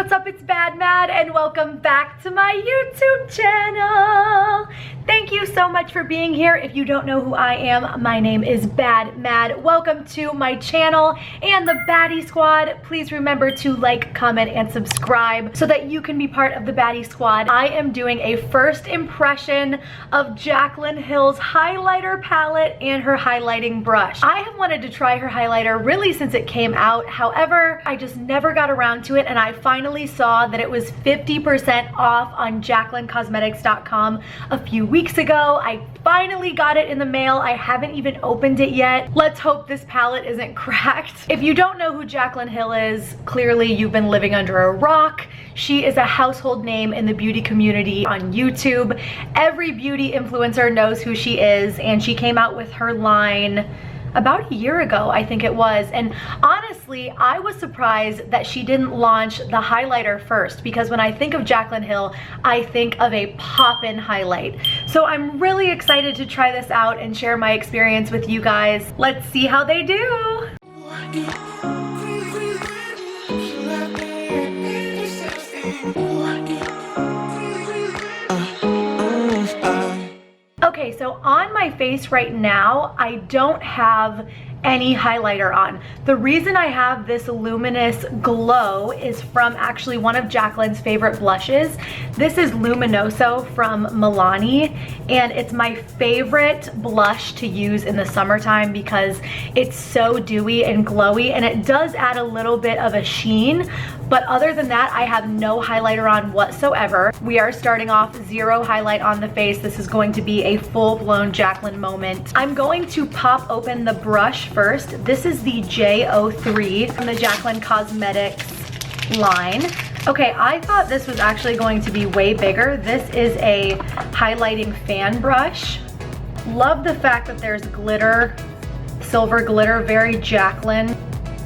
what's up? It's BadMad and welcome back to my YouTube channel. Thank you so much for being here. If you don't know who I am, my name is BadMad. Welcome to my channel and the Baddie Squad. Please remember to like, comment, and subscribe so that you can be part of the Baddie Squad. I am doing a first impression of Jaclyn Hill's highlighter palette and her highlighting brush. I have wanted to try her highlighter really since it came out. However, I just never got around to it, and I finally saw that it was 50% off on JaclynCosmetics.com a few weeks ago. I finally got it in the mail. I haven't even opened it yet. Let's hope this palette isn't cracked. If you don't know who Jaclyn Hill is, clearly you've been living under a rock. She is a household name in the beauty community on YouTube. Every beauty influencer knows who she is, and she came out with her line about a year ago, I think it was. And honestly, I was surprised that she didn't launch the highlighter first, because when I think of Jaclyn Hill, I think of a pop-in highlight. So I'm really excited to try this out and share my experience with you guys. Let's see how they do. Okay, so on my face right now, I don't have any highlighter on. The reason I have this luminous glow is from actually one of Jaclyn's favorite blushes. This is Luminoso from Milani, and it's my favorite blush to use in the summertime because it's so dewy and glowy, and it does add a little bit of a sheen. But other than that, I have no highlighter on whatsoever. We are starting off zero highlight on the face. This is going to be a full-blown Jaclyn moment. I'm going to pop open the brush first. This is the J03 from the Jaclyn Cosmetics line. Okay, I thought this was actually going to be way bigger. This is a highlighting fan brush. Love the fact that there's glitter, silver glitter, very Jaclyn.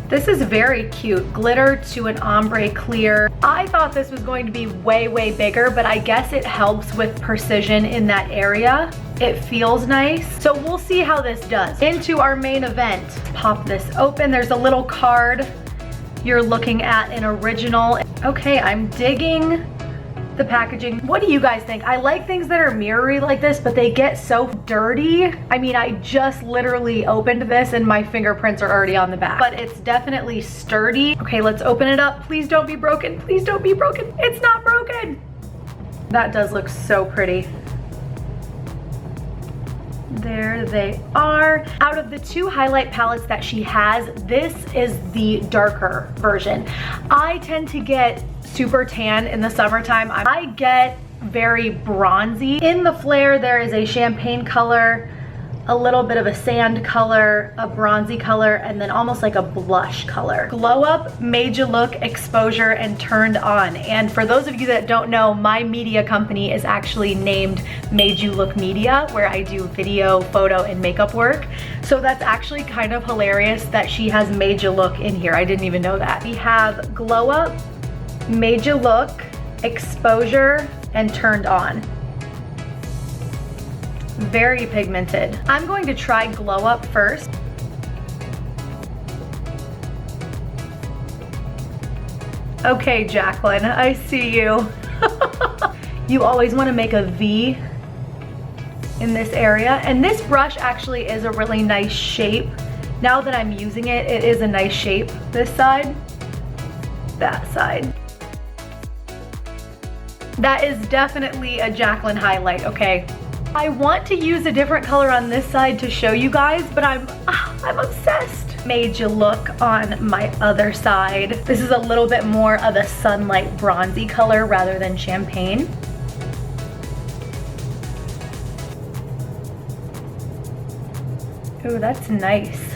This is very cute. Glitter to an ombre clear. I thought this was going to be way, way bigger, but I guess it helps with precision in that area. It feels nice. So we'll see how this does. Into our main event. Pop this open. There's a little card. You're looking at an original. Okay, I'm digging the packaging. What do you guys think? I like things that are mirrory like this, but they get so dirty. I mean, I just literally opened this and my fingerprints are already on the back, but it's definitely sturdy. Okay, let's open it up. Please don't be broken. Please don't be broken. It's not broken. That does look so pretty. There they are. Out of the two highlight palettes that she has, this is the darker version. I tend to get super tan in the summertime. I get very bronzy. In the flare, there is a champagne color, a little bit of a sand color, a bronzy color, and then almost like a blush color. Glow Up made you look, exposure, and turned on. And for those of you that don't know, my media company is actually named Made You Look Media, where I do video, photo, and makeup work. So that's actually kind of hilarious that she has Made You Look in here. I didn't even know that. We have Glow Up, Made You Look, exposure, and turned on. Very pigmented. I'm going to try Glow Up first. Okay, Jaclyn, I see you. You always want to make a V in this area, and this brush actually is a really nice shape. Now that I'm using it, it is a nice shape. This side, that side. That is definitely a Jaclyn highlight, okay? I want to use a different color on this side to show you guys, but I'm obsessed. Made You Look on my other side. This is a little bit more of a sunlight bronzy color rather than champagne. Ooh, that's nice.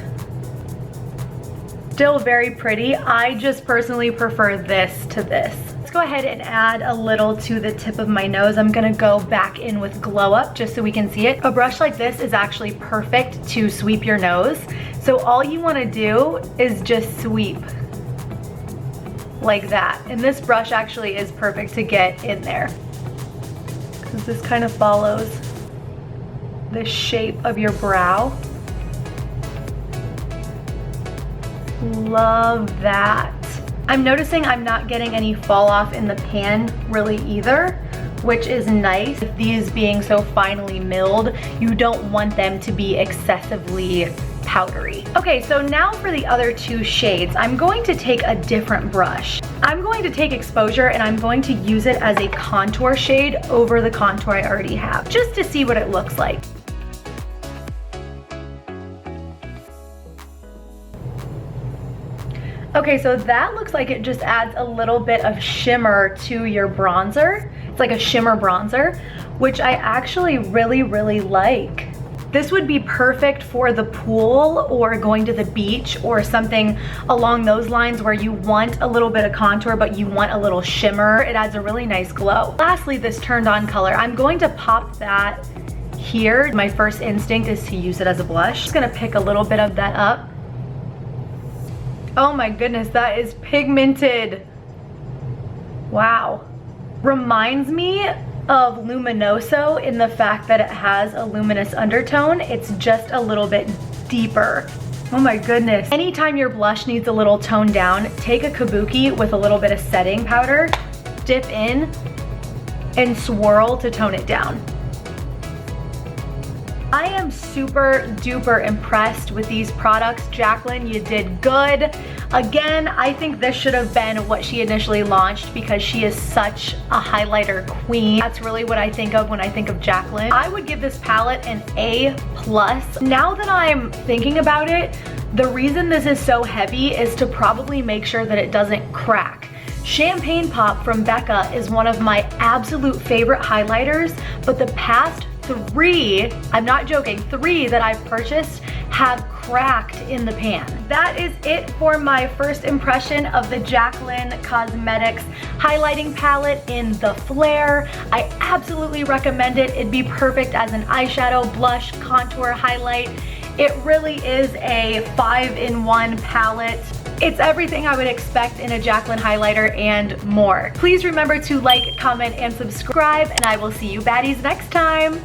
Still very pretty. I just personally prefer this to this. Let's go ahead and add a little to the tip of my nose. I'm gonna go back in with Glow Up just so we can see it. A brush like this is actually perfect to sweep your nose. So all you wanna do is just sweep like that. And this brush actually is perfect to get in there, because this kind of follows the shape of your brow. Love that. I'm noticing I'm not getting any fall off in the pan really either, which is nice. With these being so finely milled, you don't want them to be excessively powdery. Okay, so now for the other two shades, I'm going to take a different brush. I'm going to take Exposure and I'm going to use it as a contour shade over the contour I already have, just to see what it looks like. Okay, so that looks like it just adds a little bit of shimmer to your bronzer. It's like a shimmer bronzer, which I actually really, really like. This would be perfect for the pool or going to the beach or something along those lines where you want a little bit of contour but you want a little shimmer. It adds a really nice glow. Lastly, this turned on color. I'm going to pop that here. My first instinct is to use it as a blush. Just gonna pick a little bit of that up. Oh my goodness, that is pigmented. Wow. Reminds me of Luminoso in the fact that it has a luminous undertone. It's just a little bit deeper. Oh my goodness. Anytime your blush needs a little tone down, take a kabuki with a little bit of setting powder, dip in, and swirl to tone it down. I am super duper impressed with these products. Jaclyn, you did good. Again, I think this should have been what she initially launched because she is such a highlighter queen. That's really what I think of when I think of Jaclyn. I would give this palette an A+. Now that I'm thinking about it, the reason this is so heavy is to probably make sure that it doesn't crack. Champagne Pop from Becca is one of my absolute favorite highlighters, but the past three, I'm not joking, three that I've purchased have cracked in the pan. That is it for my first impression of the Jaclyn Cosmetics highlighting palette in the Flare. I absolutely recommend it. It'd be perfect as an eyeshadow, blush, contour, highlight. It really is a 5-in-1 palette. It's everything I would expect in a Jaclyn highlighter and more. Please remember to like, comment, and subscribe, and I will see you baddies next time.